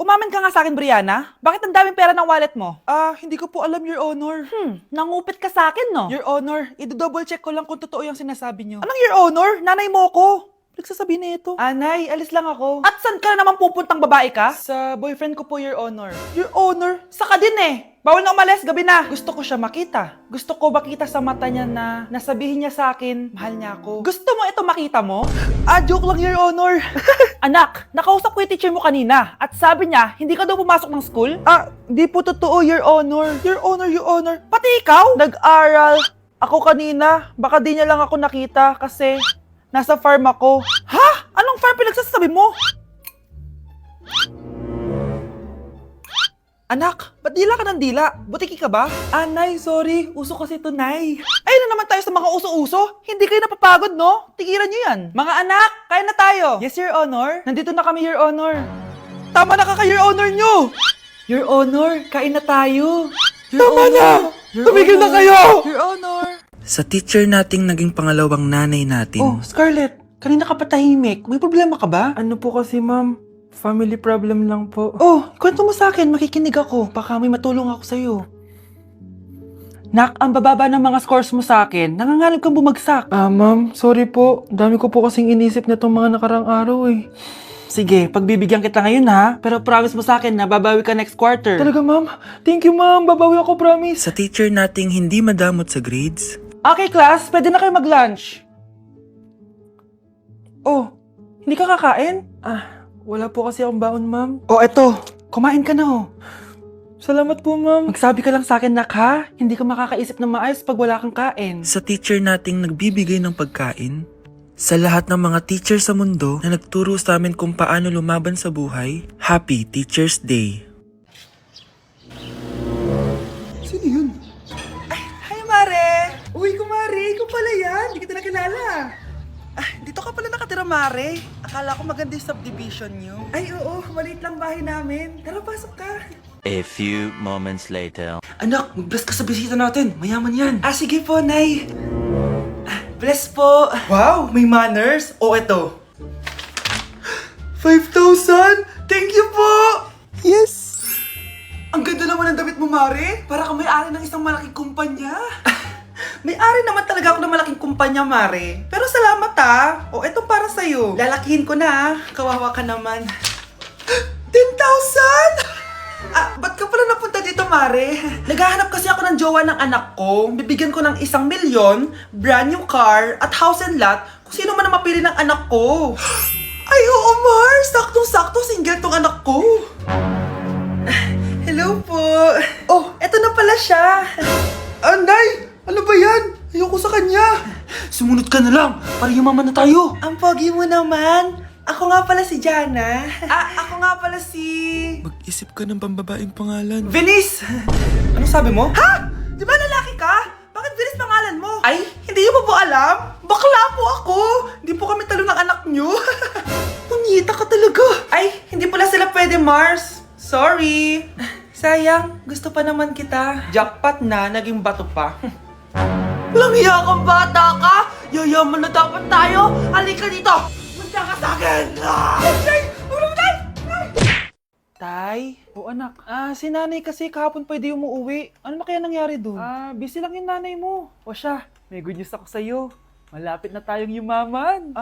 Kumamin ka nga sa akin, Brianna. Bakit ang daming pera ng wallet mo? Hindi ko po alam, Your Honor. Nangupit ka sa akin, no? Your Honor, i-double check ko lang kung totoo yung sinasabi niyo. Anong Your Honor? Nanay mo ko. Nagsasabi na ito. Anay, alis lang ako. At saan ka na naman pupuntang babae ka? Sa boyfriend ko po, Your Honor. Your Honor? Saka din eh. Bawal na umalis, gabi na. Gusto ko siya makita. Gusto ko makita sa mata niya na nasabihin niya sa akin, mahal niya ako. Gusto mo ito makita mo? Joke lang, Your Honor. Anak, nakausap ko yung teacher mo kanina at sabi niya, hindi ka daw pumasok ng school? Di po totoo, Your Honor. Your Honor, Your Honor. Pati ikaw? Nag-aral. Ako kanina, baka di niya lang ako nakita kasi nasa farm ako. Ha? Anong farm pinagsasabi mo? Anak, ba't dila ka ng dila? Butiki ka ba? Nay, sorry. Uso kasi ito, Nay. Ayun na naman tayo sa mga uso-uso. Hindi kayo napapagod, no? Tigilan nyo yan. Mga anak, kain na tayo. Yes, Your Honor. Nandito na kami, Your Honor. Tama na ka, Your Honor nyo. Your Honor, kain na tayo. Tama na! Tumigil na kayo! Your Honor. Sa teacher nating naging pangalawang nanay natin. Oh, Scarlett, kanina ka pa tahimik. May problema ka ba? Ano po kasi, ma'am? Family problem lang po. Oh, kwento mo sa akin. Makikinig ako. Baka may matulong ako sa'yo. Nak, ang bababa ng mga scores mo sa akin. Nanganganib kang bumagsak. Ma'am, sorry po. Dami ko po kasing inisip na itong mga nakarang araw eh. Sige, pagbibigyan kita ngayon ha. Pero promise mo sa akin na babawi ka next quarter. Talaga, ma'am? Thank you, ma'am. Babawi ako, promise. Sa teacher nating hindi madamot sa grades. Okay, class. Pwede na kayo mag-lunch. Oh, hindi ka kakain? Wala po kasi akong baon, ma'am. Oh, eto. Kumain ka na, oh. Salamat po, ma'am. Magsabi ka lang sa akin, nak, ha? Hindi ka makakaisip ng maayos pag wala kang kain. Sa teacher nating nagbibigay ng pagkain. Sa lahat ng mga teacher sa mundo na nagturo sa amin kung paano lumaban sa buhay, Happy Teacher's Day! Sino yun? Hi, Mare! Uy, kumare! Ikaw pala yan! Hindi kita nakilala. Dito ka pala nakatira, Mare. Akala ko maganda yung subdivision nyo. Ay, oo. Maliit lang bahay namin. Tara, pasok ka. A few moments later. Anak, mag-bless ka sa bisita natin. Mayaman yan. Sige po, Nay. Bless po. Wow, may manners. Eto. 5,000! Thank you po! Yes! Ang ganda naman ng damit mo, Mare. Para ka may-ari ng isang malaking kumpanya. May-ari naman talaga ako ng malaking kumpanya, Mare. Pero salamat eto para sa'yo. Lalakihin ko na Kawawa ka naman. 10,000! Ba't ka pala napunta dito, Mare? Naghahanap kasi ako ng jowa ng anak ko. Bibigyan ko ng 1,000,000, brand new car, at house and lot kung sino man ang mapili ng anak ko. Ay, oo, Mar! Saktong-sakto, single tong anak ko. Hello po. Oh, eto na pala siya. Anday! Ano ba yan? Ayoko sa kanya. Sumunod ka na lang para yumaman na tayo! Ang pogi mo naman. Ako nga pala si Jana. Ako nga pala si... Mag-isip ka ng pambabaeng pangalan. Venice! Ano sabi mo? Ha? Di ba lalaki ka? Bakit Venice pangalan mo? Ay, hindi mo po alam? Bakla po ako! Hindi po kami talo ng anak nyo. Punyita ka talaga. Ay, hindi pala sila pwede, Mars. Sorry. Sayang, gusto pa naman kita. Jackpot na, naging bato pa. Walang hiya kang bata ka! Yayaman na dapat tayo! Halika dito! Punta ka sa akin! Tay? O anak, si nanay kasi kahapon pwede umuwi. Ano na kaya nangyari doon? Busy lang yung nanay mo. O siya, may good news ako sa'yo. Malapit na tayong yumaman.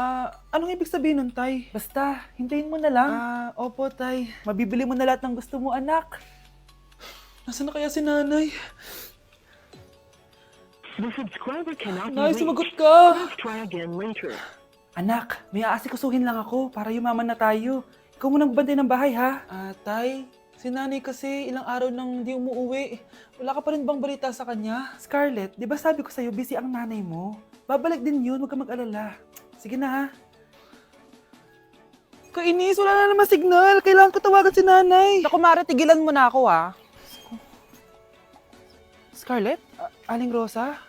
Anong ibig sabihin nun, Tay? Basta, hintayin mo na lang. Opo, Tay. Mabibili mo na lahat ng gusto mo, anak. Nasaan na kaya si nanay? The subscriber cannot be Nay, reached. sumagot ka! Please try again later. Anak, may aasikusuhin lang ako para yumaman na tayo. Ikaw munang bantay ng bahay, ha? Tay, si nanay kasi ilang araw nang di umuwi. Wala ka pa rin bang balita sa kanya? Scarlett, di ba sabi ko sa'yo busy ang nanay mo? Babalik din yun, huwag ka mag-alala. Sige na, ha? Kainis, wala na naman signal. Kailangan ko tawagan si nanay. Naku, Mare, tigilan mo na ako, ha? Scarlett? Aling Rosa?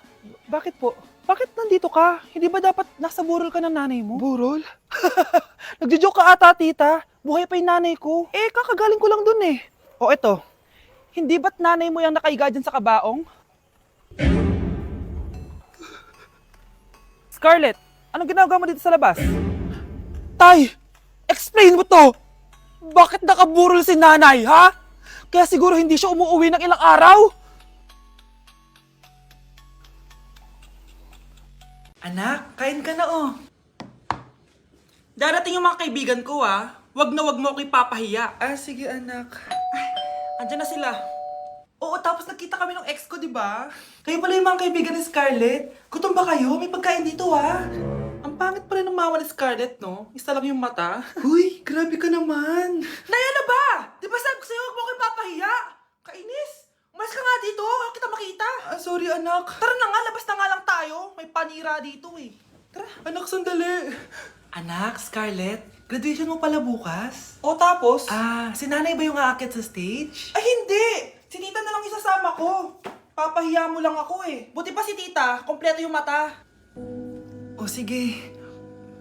Bakit po? Bakit nandito ka? Hindi ba dapat nasa burol ka ng nanay mo? Burol? Nagjo-joke ka ata, tita. Buhay pa yung nanay ko. Kakagaling ko lang dun eh. Eto. Hindi ba't nanay mo yung nakaiga dyan sa kabaong? Scarlett, anong ginagawa mo dito sa labas? Tay! Explain mo to! Bakit nakaburol si nanay, ha? Kaya siguro hindi siya umuwi ng ilang araw? Anak, kain ka na oh. Darating yung mga kaibigan ko ah. Wag na wag mo ako ipapahiya. Ah, sige anak. Ay, andyan na sila. Oo, tapos nagkita kami ng ex ko, di ba? Kayo pala yung mga kaibigan ni Scarlett. Gutom ba kayo? May pagkain dito ah. Ang pangit pa rin ng mama ni Scarlett, no? Isa lang yung mata. Uy, grabe ka naman. Naya na ba? Di ba sabi ko sa'yo, huwag mo ko ipapahiya? Kainis. Umalis ka nga dito. Huwag kita makita. Ah, sorry anak. Tara na nga, labas na nga lang tayo. May panira dito eh. Tara. Anak, sandali. Anak, Scarlett, graduation mo pala bukas? O tapos? Ah, si nanay ba yung aakit sa stage? Ay, hindi! Si tita na lang isasama ko. Papahiya mo lang ako eh. Buti pa si tita, kompleto yung mata. O sige,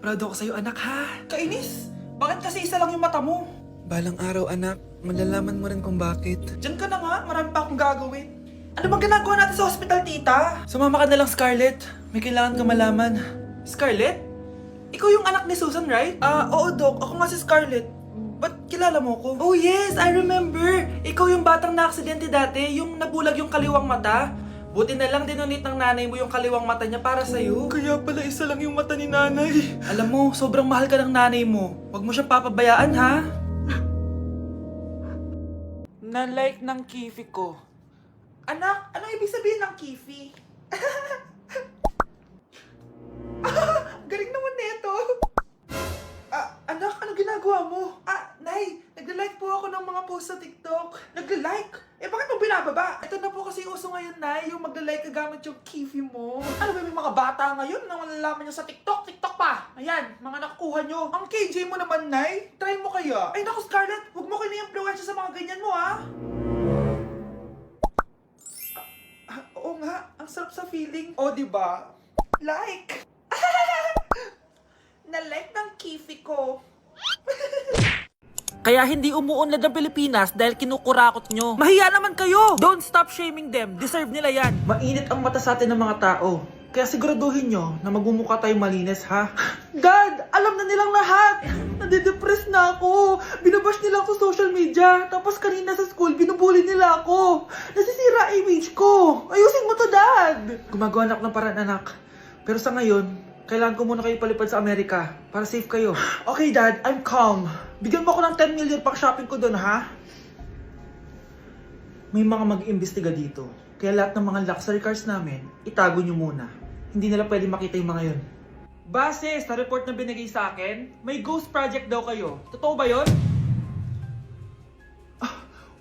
proud ako sa'yo anak ha. Kainis, bakit kasi isa lang yung mata mo? Balang araw anak, malalaman mo rin kung bakit. Diyan ka na nga, marami pa akong gagawin. Ano bang ginagawa natin sa hospital, tita? Sumama ka na lang, Scarlett. May kailangan ka malaman. Scarlett? Ikaw yung anak ni Susan, right? Ah, oo, Doc. Ako nga si Scarlett. Ba't kilala mo ko? Oh yes, I remember. Ikaw yung batang na-aksidente dati, yung nabulag yung kaliwang mata. Buti na lang dinonate ng nanay mo yung kaliwang mata niya para sa'yo. Kaya pala isa lang yung mata ni nanay. Alam mo, sobrang mahal ka ng nanay mo. Huwag mo siyang papabayaan, ha? Na-like ng kifi ko. Anak, anong ibig sabihin ng kifi? Galing naman nito. Anak, ano ginagawa mo? Nay, nagla-like po ako ng mga post sa TikTok. Nagla-like? Eh, bakit mo binababa? Ito na po kasi uso ngayon, Nay, yung magla-like ka gamit yung kifi mo. Ano ba, may mga bata ngayon na malalaman nyo sa TikTok? TikTok pa! Ayan, mga nakukuha nyo. Ang KJ mo naman, Nay. Try mo kaya. Ay, naku, Scarlett, huwag mo kini-influensya sa mga ganyan mo, ha? Oo nga, ang sarap sa feeling. O, diba? Like! Na-like ng kifi ko. Kaya hindi umuunlad ang Pilipinas dahil kinukurakot nyo. Mahiya naman kayo! Don't stop shaming them. Deserve nila yan. Mainit ang mata sa atin ng mga tao. Kaya siguraduhin nyo na magmumukha tayong malinis, ha? Dad! Alam na nilang lahat! Nadidepress na ako. Binabash nila ako sa social media. Tapos kanina sa school, binubuli nila ako. Nasisira image ko. Ayusin mo to, Dad! Gumagawa na ako ng paraan, anak. Pero sa ngayon, kailangan ko muna kayo palipad sa Amerika para safe kayo. Okay, Dad. I'm calm. Bigyan mo ako ng 10 million pang shopping ko doon, ha? May mga mag-iimbestiga dito. Kaya lahat ng mga luxury cars namin, itago nyo muna. Hindi nila pwede makita yung mga yon. Base sa report na binigay sa akin, may ghost project daw kayo. Totoo ba yon?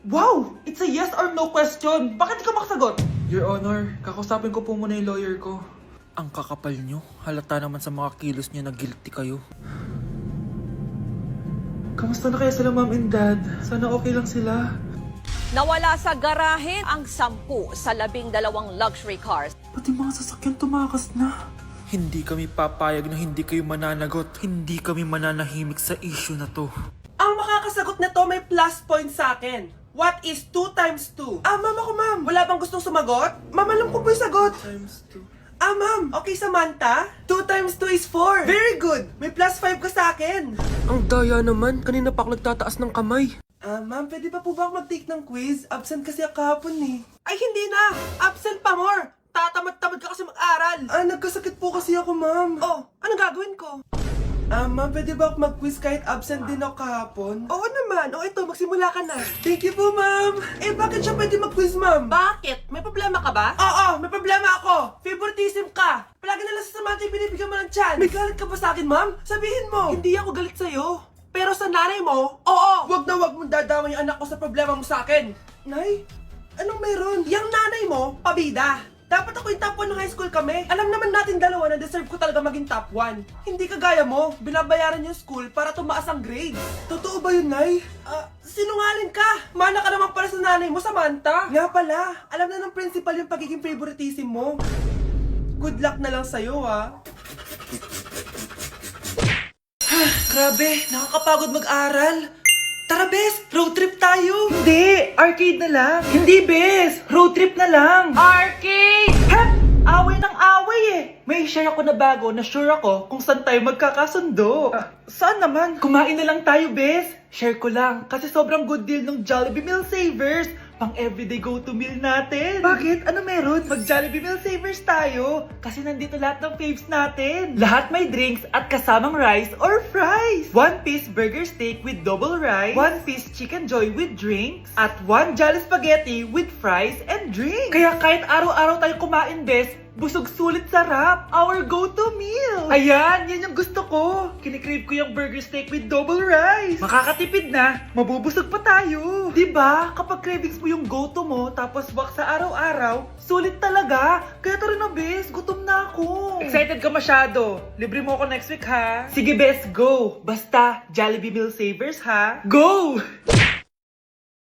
Wow! It's a yes or no question. Bakit di ka makasagot? Your Honor, kakusapin ko po muna yung lawyer ko. Ang kakapal nyo. Halata naman sa mga kilos nyo na guilty kayo. Kamusta na kaya sila, Mom and Dad? Sana okay lang sila. Nawala sa garahe ang 10 sa 12 luxury cars. Pati mga sasakyan tumakas na. Hindi kami papayag na hindi kayo mananagot. Hindi kami mananahimik sa issue na to. Ang makakasagot na to may plus point sa akin. What is 2 times 2? Ma'am ako, ma'am. Wala bang gustong sumagot? Ma'am, alam ko po yung sagot. 2 times 2. Ma'am. Okay, Samantha. 2 times 2 is 4. Very good. May plus 5 ka sa akin. Ang daya naman, kanina pa ako nagtataas ng kamay. Ma'am, pwede pa po ba ako mag-take ng quiz? Absent kasi ako kahapon eh. Ay, hindi na! Absent pa more! Tatamad-tamad ka kasi mag-aral. Nagkasakit po kasi ako, ma'am. Oh, anong gagawin ko? Ma'am, pwede ba ako mag-quiz kahit absent din ako kahapon? Oo naman. O ito, magsimula ka na. Thank you po, ma'am. Eh, bakit siya pwede mag-quiz, ma'am? Bakit? May problema ka ba? Oo, may problema ako. Favoritism ka. Palagi na lang sa Samantha yung binibigyan mo ng chance. May galit ka ba sa akin, ma'am? Sabihin mo. Hindi ako galit sa'yo. Pero sa nanay mo, oo. Wag na wag mong dadama yung anak ko sa problema mo sa akin. Nay, anong meron? Yang nanay mo, pabida. Dapat ako yung top 1 ng high school kami. Alam naman natin dalawa na deserve ko talaga maging top 1. Hindi kagaya mo, binabayaran yung school para tumaas ang grades. Totoo ba yun, Nay? Sinungaling ka! Mana ka naman para sa nanay mo, Samantha. Nga pala, alam na ng principal yung pagiging favoritism mo. Good luck na lang sa'yo, ha? Grabe, nakakapagod mag-aral. Tara, Bes! Road trip tayo! Hindi! Arcade na lang! Hindi, Bes! Road trip na lang! Arcade! Hep! Away ng away eh! May share ako na bago na sure ako kung saan tayo magkakasundo. Saan naman? Kumain na lang tayo, bes. Share ko lang kasi sobrang good deal ng Jollibee Meal Savers. Pang everyday go-to meal natin. Bakit? Ano meron? Mag Jollibee Meal Savers tayo. Kasi nandito lahat ng faves natin. Lahat may drinks at kasamang rice or fries. 1-piece burger steak with double rice. 1-piece chicken joy with drinks. At 1 Jolly Spaghetti with fries and drinks. Kaya kahit araw-araw tayo kumain, bes, busog sulit sarap. Our go-to meal. Ayan, yan yung gusto ko. Kinikrave ko yung burger steak with double rice. Makakatipid na, mabubusog pa tayo. Diba? Kapag cravings mo yung go-to mo, tapos wak sa araw-araw, sulit talaga. Kaya tara na, bes. Gutom na ako. Excited ka masyado. Libre mo ako next week, ha? Sige, bes, go. Basta, Jollibee Meal Savers, ha? Go!